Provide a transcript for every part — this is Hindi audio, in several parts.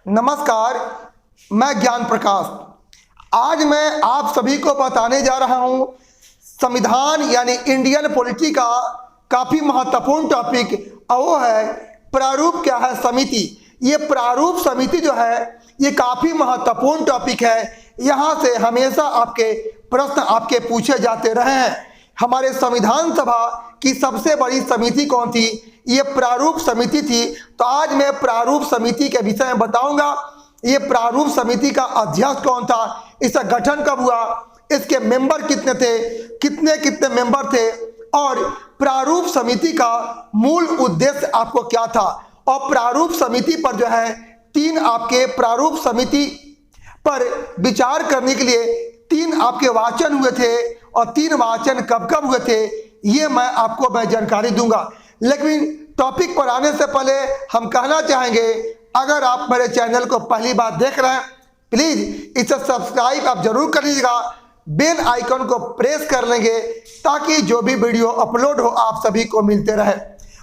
नमस्कार, मैं ज्ञान प्रकाश। आज मैं आप सभी को बताने जा रहा हूं संविधान यानी इंडियन पॉलिटी का काफ़ी महत्वपूर्ण टॉपिक, और वो है प्रारूप क्या है समिति। ये प्रारूप समिति जो है ये काफ़ी महत्वपूर्ण टॉपिक है। यहाँ से हमेशा आपके प्रश्न आपके पूछे जाते रहे हैं। हमारे संविधान सभा की सबसे बड़ी समिति कौन थी? ये प्रारूप समिति थी। तो आज मैं प्रारूप समिति के विषय में बताऊंगा। ये प्रारूप समिति का अध्यक्ष कौन था, इसका गठन कब हुआ, इसके मेंबर कितने थे, कितने कितने मेंबर थे, और प्रारूप समिति का मूल उद्देश्य आपको क्या था। और प्रारूप समिति पर जो है तीन आपके प्रारूप समिति पर विचार करने के लिए तीन आपके वाचन हुए थे, और तीन वाचन कब कब हुए थे ये मैं आपको जानकारी दूंगा। लेकिन टॉपिक पर आने से पहले हम कहना चाहेंगे, अगर आप मेरे चैनल को पहली बार देख रहे हैं प्लीज इसे सब्सक्राइब आप जरूर कर लीजिएगा, बेल आइकन को प्रेस कर लेंगे ताकि जो भी वीडियो अपलोड हो आप सभी को मिलते रहे।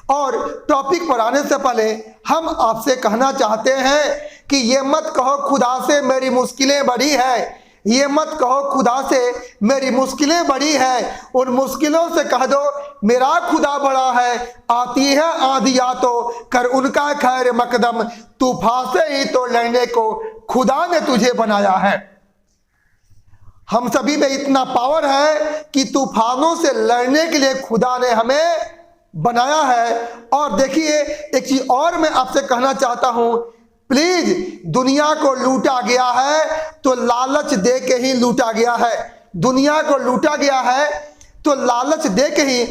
और टॉपिक पर आने से पहले हम आपसे कहना चाहते हैं कि ये मत कहो खुदा से मेरी मुश्किलें बड़ी है, ये मत कहो खुदा से मेरी मुश्किलें बड़ी है, उन मुश्किलों से कह दो मेरा खुदा बड़ा है। आती है आंधियां तो कर उनका खैर मकदम, तूफान से ही तो लड़ने को खुदा ने तुझे बनाया है। हम सभी में इतना पावर है कि तूफानों से लड़ने के लिए खुदा ने हमें बनाया है। और देखिए एक चीज और मैं आपसे कहना चाहता हूं, प्लीज दुनिया को लूटा गया है तो लालच दे के ही लूटा गया है। दुनिया को लूटा गया है तो लालच दे के ही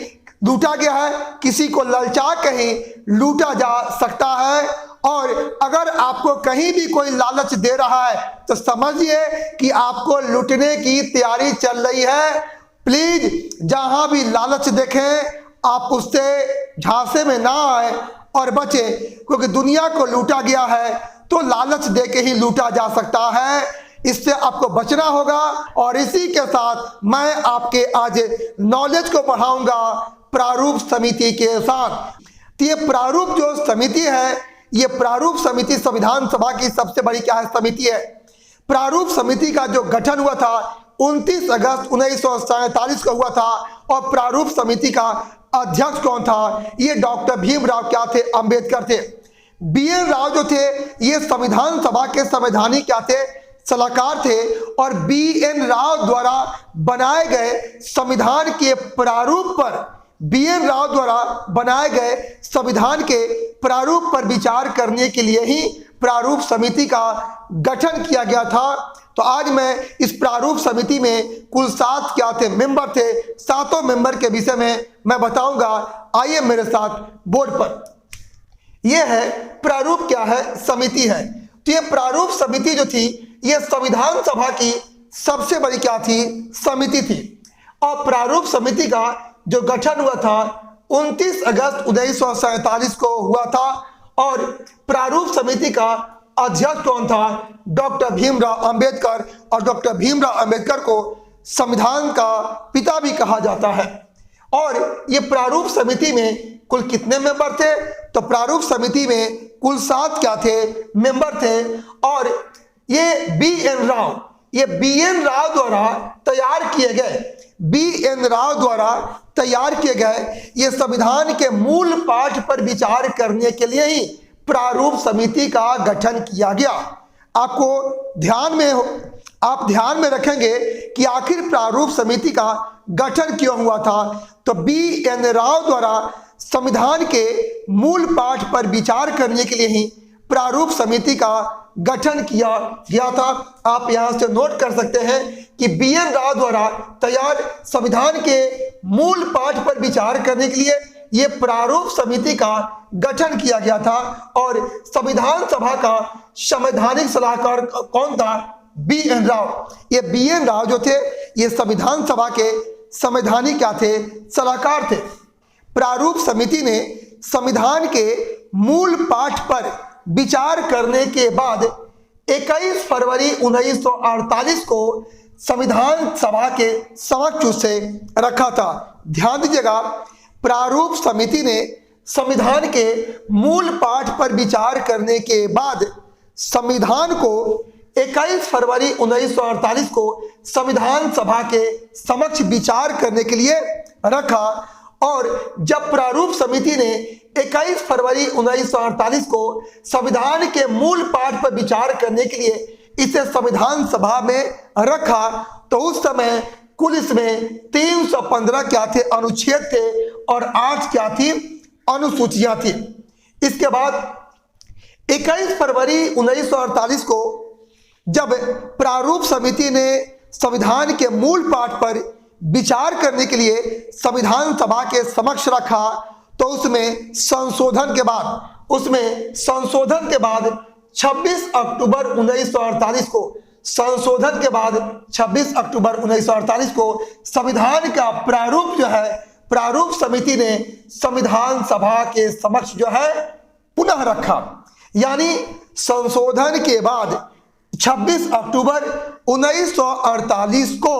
लूटा गया है। किसी को ललचा के ही लूटा जा सकता है। और अगर आपको कहीं भी कोई लालच दे रहा है तो समझिए कि आपको लूटने की तैयारी चल रही है। प्लीज जहां भी लालच देखें आप उससे झांसे में ना आए और बचे, क्योंकि दुनिया को लूटा गया है तो लालच दे के ही लूटा जा सकता है। इससे आपको बचना होगा। और इसी के साथ मैं आपके आज नॉलेज को बढ़ाऊंगा प्रारूप समिति के साथ। तो ये प्रारूप जो समिति है, ये प्रारूप समिति संविधान सभा की सबसे बड़ी क्या है समिति है। प्रारूप समिति का जो गठन हुआ था 29 अगस्त 1947 को हुआ था। और प्रारूप समिति का अध्यक्ष कौन था? ये डॉक्टर भीमराव क्या थे? अंबेडकर थे। बीएन राव जो थे ये संविधान सभा के संवैधानिक क्या थे? सलाहकार थे। और बीएन राव द्वारा बनाए गए संविधान के प्रारूप पर, बीएन राव द्वारा बनाए गए संविधान के प्रारूप पर विचार करने के लिए ही प्रारूप समिति का गठन किया गया था। तो आज मैं इस प्रारूप समिति में कुल 7 क्या थे मेंबर थे, 7 मेंबर के विषय में मैं बताऊंगा। आइए मेरे साथ बोर्ड पर। यह है प्रारूप क्या है समिति है। तो ये प्रारूप समिति जो थी ये संविधान सभा की सबसे बड़ी क्या थी? समिति थी। और प्रारूप समिति का जो गठन हुआ था 29 अगस्त 1947 को हुआ था। और प्रारूप समिति का अध्यक्ष कौन था? डॉक्टर भीमराव अंबेडकर। और डॉक्टर भीमराव अंबेडकर को संविधान का पिता भी कहा जाता है। और ये प्रारूप समिति में कुल कितने मेंबर थे? तो प्रारूप समिति में कुल 7 क्या थे मेंबर थे। और ये बीएन राव, ये बीएन राव द्वारा तैयार किए गए, बीएन राव द्वारा तैयार किए गए ये संविधान के मूल पाठ पर विचार करने के लिए ही प्रारूप समिति का गठन किया गया। आपको ध्यान में आप ध्यान में रखेंगे कि आखिर प्रारूप समिति का गठन क्यों हुआ था। तो बीएन राव द्वारा संविधान के मूल पाठ पर विचार करने के लिए ही प्रारूप समिति का गठन किया गया था। आप यहां से नोट कर सकते हैं कि बीएन राव द्वारा तैयार संविधान के मूल पाठ पर विचार करने के लिए यह प्रारूप समिति का गठन किया गया था। और संविधान सभा का संवैधानिक सलाहकार कौन था? बीएन राव। ये बीएन राव जो थे ये संविधान सभा के संवैधानिक क्या थे? सलाहकार थे। प्रारूप समिति ने संविधान के मूल पाठ पर विचार करने के बाद 21 फरवरी 1948 को संविधान सभा के समक्ष उसे रखा था। ध्यान दीजिएगा, प्रारूप समिति ने संविधान के मूल पाठ पर विचार करने के बाद संविधान को 21 फरवरी 1948 को संविधान सभा के समक्ष विचार करने के लिए रखा और जब प्रारूप समिति ने 21 फरवरी 1948 को संविधान के मूल पाठ पर विचार करने के लिए इसे संविधान सभा में रखा तो उस समय कुल इसमें 315 क्या थे अनुच्छेद थे और 8 क्या थी अनुसूचियां थी। इसके बाद 21 फरवरी 1948 को जब प्रारूप समिति ने संविधान के मूल पाठ पर विचार करने के लिए संविधान सभा के समक्ष रखा तो उसमें संशोधन के बाद 26 अक्टूबर 1948 को संशोधन के बाद 26 अक्टूबर 1948 को संविधान का प्रारूप जो है प्रारूप समिति ने संविधान सभा के समक्ष जो है पुनः रखा। यानी संशोधन के बाद 26 अक्टूबर 1948 को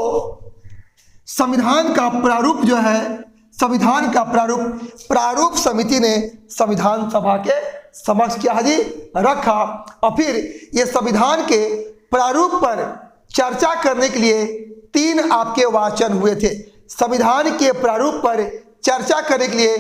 संविधान का प्रारूप जो है संविधान का प्रारूप समिति ने संविधान सभा के समक्ष क्या जी रखा और फिर ये संविधान के प्रारूप पर चर्चा करने के लिए 3 आपके वाचन हुए थे। संविधान के प्रारूप पर चर्चा करने के लिए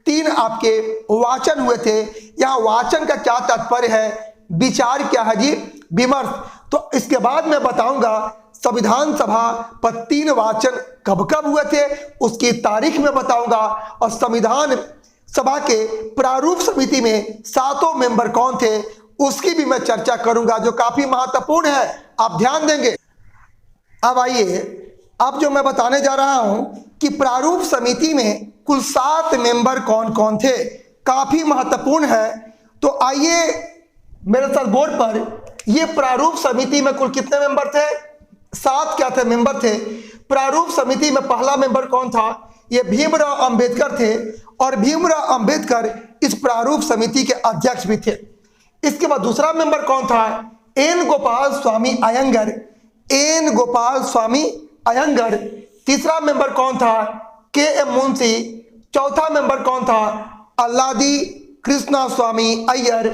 3 आपके वाचन हुए थे। यहाँ वाचन का क्या तात्पर्य है, विचार क्या है जी, विमर्श। तो इसके बाद मैं बताऊंगा संविधान सभा पर 3 वाचन कब कब हुए थे, उसकी तारीख में बताऊंगा और संविधान सभा के प्रारूप समिति में 7 मेंबर कौन थे उसकी भी मैं चर्चा करूंगा जो काफी महत्वपूर्ण है, आप ध्यान देंगे। अब आइए, अब जो मैं बताने जा रहा हूं कि प्रारूप समिति में कुल 7 मेंबर कौन कौन थे, काफी महत्वपूर्ण है। तो आइए मेरे साथ बोर्ड पर, ये प्रारूप समिति में कुल कितने मेंबर थे, 7 क्या थे मेंबर थे। प्रारूप समिति में पहला मेंबर कौन था, ये भीमराव अंबेडकर थे और भीमराव अंबेडकर इस प्रारूप समिति के अध्यक्ष भी थे। इसके बाद दूसरा मेंबर कौन था, एन गोपाल स्वामी अयंगर, एन गोपाल स्वामी अयंगर। तीसरा मेंबर कौन था, के एम मुंशी। चौथा मेंबर कौन था, अल्लादी कृष्णा स्वामी अय्यर।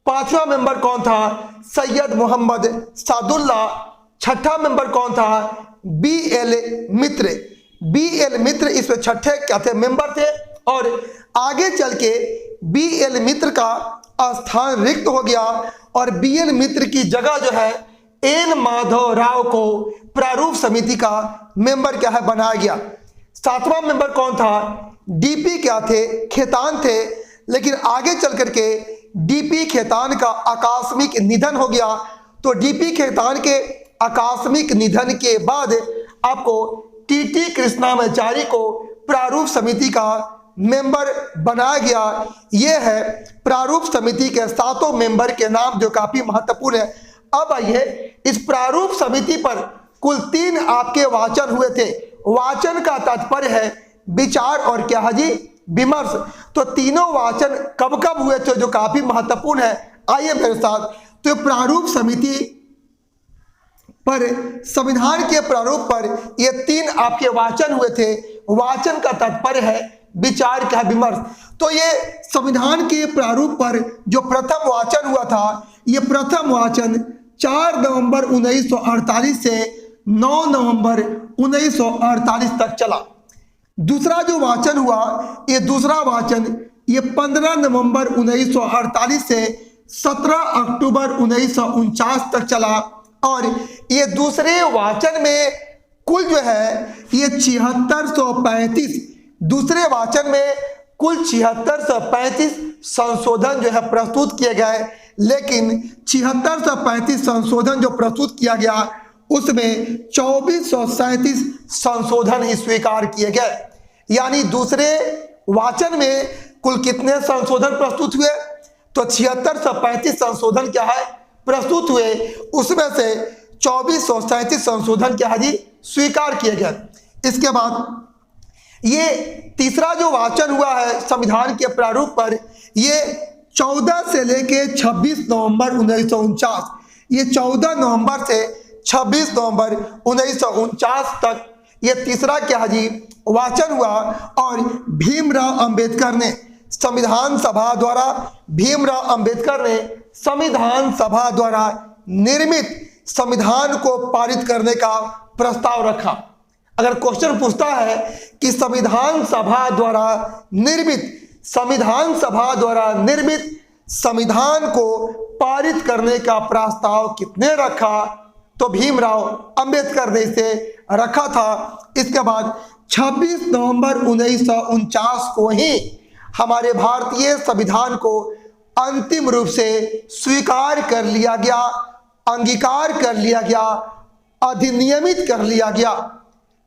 5वां मेंबर कौन था, सैयद मोहम्मद सादुल्ला। 6ठा मेंबर कौन था, बी एल मित्र। बी एल मित्र इसमें 6ठे क्या थे मेंबर थे और आगे चल के बी एल मित्र का स्थान रिक्त हो गया और बी एल मित्र की जगह जो है एन माधव राव को प्रारूप समिति का मेंबर क्या है बनाया गया। 7वां मेंबर कौन था, डीपी क्या थे, खेतान थे। लेकिन आगे चल करके डीपी खेतान का आकस्मिक निधन हो गया। तो डीपी खेतान के आकस्मिक निधन के बाद आपको टीटी कृष्णामाचारी को प्रारूप समिति का मेंबर बनाया गया। यह है प्रारूप समिति के 7 मेंबर के नाम जो काफी महत्वपूर्ण है। अब आइए, इस प्रारूप समिति पर कुल 3 आपके वाचन हुए थे। वाचन का तात्पर्य है विचार और क्या है जी विमर्श। तो तीनों वाचन कब कब हुए थे जो काफी महत्वपूर्ण है, आइए मेरे साथ। तो प्रारूप समिति पर संविधान के प्रारूप पर ये 3 आपके वाचन हुए थे। वाचन का तात्पर्य है विचार का विमर्श। तो ये संविधान के प्रारूप पर जो प्रथम वाचन हुआ था, ये प्रथम वाचन 4 नवंबर 1948 से 9 नवंबर 1948 तक चला। दूसरा जो वाचन हुआ, ये दूसरा वाचन ये 15 नवंबर 1948 से 17 अक्टूबर 1949 तक चला और ये दूसरे वाचन में कुल जो है ये 7635 दूसरे वाचन में कुल 7635 संशोधन जो है प्रस्तुत किए गए। लेकिन 7635 संशोधन जो प्रस्तुत किया गया उसमें 2437 संशोधन ही स्वीकार किए गए। यानी दूसरे वाचन में कुल कितने संशोधन प्रस्तुत हुए, तो 7635 संशोधन क्या है प्रस्तुत हुए, उसमें से 2437 संशोधन क्या है जी स्वीकार किए गए। इसके बाद ये तीसरा जो वाचन हुआ है संविधान के प्रारूप पर, ये 14 से लेके 26 नवंबर 1949, ये 14 नवंबर से 26 नवंबर 1949 तक ये तीसरा क्या है जी वाचन हुआ। और भीमराव अंबेडकर ने संविधान सभा द्वारा भीमराव अंबेडकर ने संविधान सभा द्वारा निर्मित संविधान को पारित करने का प्रस्ताव रखा। अगर क्वेश्चन पूछता है कि संविधान सभा द्वारा निर्मित संविधान को पारित करने का प्रस्ताव किसने रखा, तो भीमराव अंबेडकर ने इसे रखा था। इसके बाद 26 नवंबर 1949 को ही हमारे भारतीय संविधान को अंतिम रूप से स्वीकार कर लिया गया, अंगीकार कर लिया गया, अधिनियमित कर लिया गया।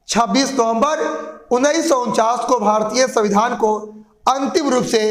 26 नवंबर 1949 को भारतीय संविधान को अंतिम रूप से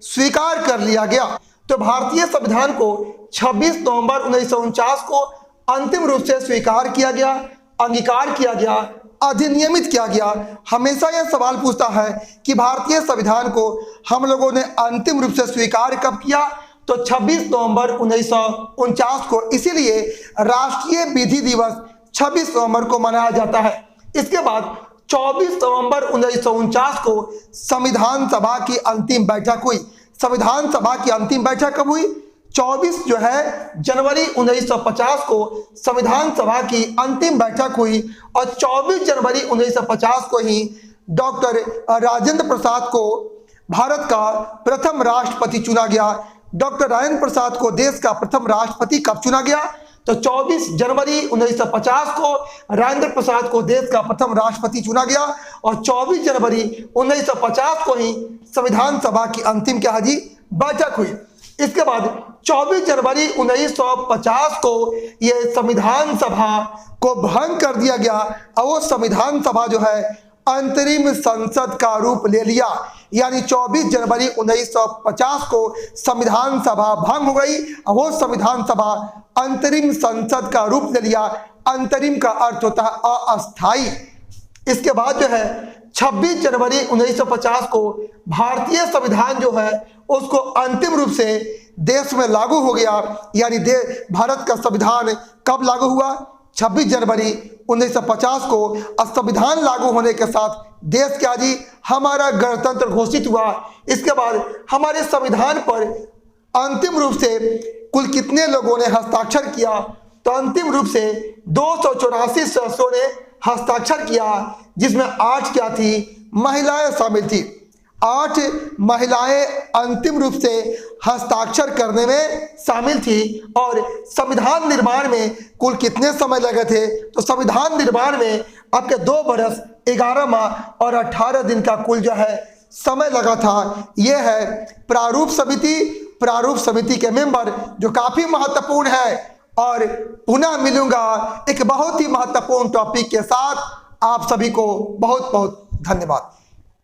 स्वीकार कर लिया गया। तो भारतीय संविधान को 26 नवंबर 1949 को अंतिम रूप से स्वीकार किया गया, अंगीकार किया गया, अधिनियमित किया गया। हमेशा यह सवाल पूछता है कि भारतीय संविधान को हम लोगों ने अंतिम रूप से स्वीकार कब किया, तो 26 नवंबर 1949 को। इसीलिए राष्ट्रीय विधि दिवस 26 नवंबर को मनाया जाता है। इसके बाद 24 नवंबर 1949 को संविधान सभा की अंतिम बैठक हुई। संविधान सभा की अंतिम बैठक कब हुई? 24 जो है जनवरी 1950 को संविधान सभा की अंतिम बैठक हुई और 24 जनवरी 1950 को ही डॉक्टर राजेंद्र प्रसाद को भारत का प्रथम राष्ट्रपति चुना गया। डॉक्टर राजेंद्र प्रसाद को देश का प्रथम राष्ट्रपति कब चुना गया? तो 24 जनवरी 1950 को राजेंद्र प्रसाद को देश का प्रथम राष्ट्रपति चुना गया और 24 जनवरी 1950 को ही संविधान सभा की अंतिम क्या जी बैठक हुई। इसके बाद 24 जनवरी 1950 को यह संविधान सभा को भंग कर दिया गया और वो संविधान सभा जो है अंतरिम संसद का रूप ले लिया। यानी 24 जनवरी 1950 को संविधान सभा भंग हो गई और वो संविधान सभा अंतरिम संसद का रूप ले लिया। अंतरिम का अर्थ होता है अस्थाई। इसके बाद जो है 26 जनवरी 1950 को भारतीय संविधान जो है उसको अंतिम रूप से देश में लागू हो गया। यानी भारत का संविधान कब लागू हुआ? 26 जनवरी 1950 को। संविधान लागू होने के साथ देश क्या जी हमारा गणतंत्र घोषित हुआ। इसके बाद हमारे संविधान पर अंतिम रूप से कुल कितने लोगों ने हस्ताक्षर किया? तो अंतिम रूप से 284 सदस्यों ने हस्ताक्षर किया, जिसमें 8 क्या थी? महिलाएं शामिल थी। 8 महिलाएं अंतिम रूप से हस्ताक्षर करने में शामिल थी। और संविधान निर्माण में कुल कितने समय लगे थे? तो संविधान निर्माण में आपके 2 बरस 11 माह और 18 दिन का कुल जो है समय लगा था। यह है प्रारूप समिति। प्रारूप समिति के मेंबर जो काफी महत्वपूर्ण है। और पुनः मिलूंगा एक बहुत ही महत्वपूर्ण टॉपिक के साथ। आप सभी को बहुत बहुत धन्यवाद।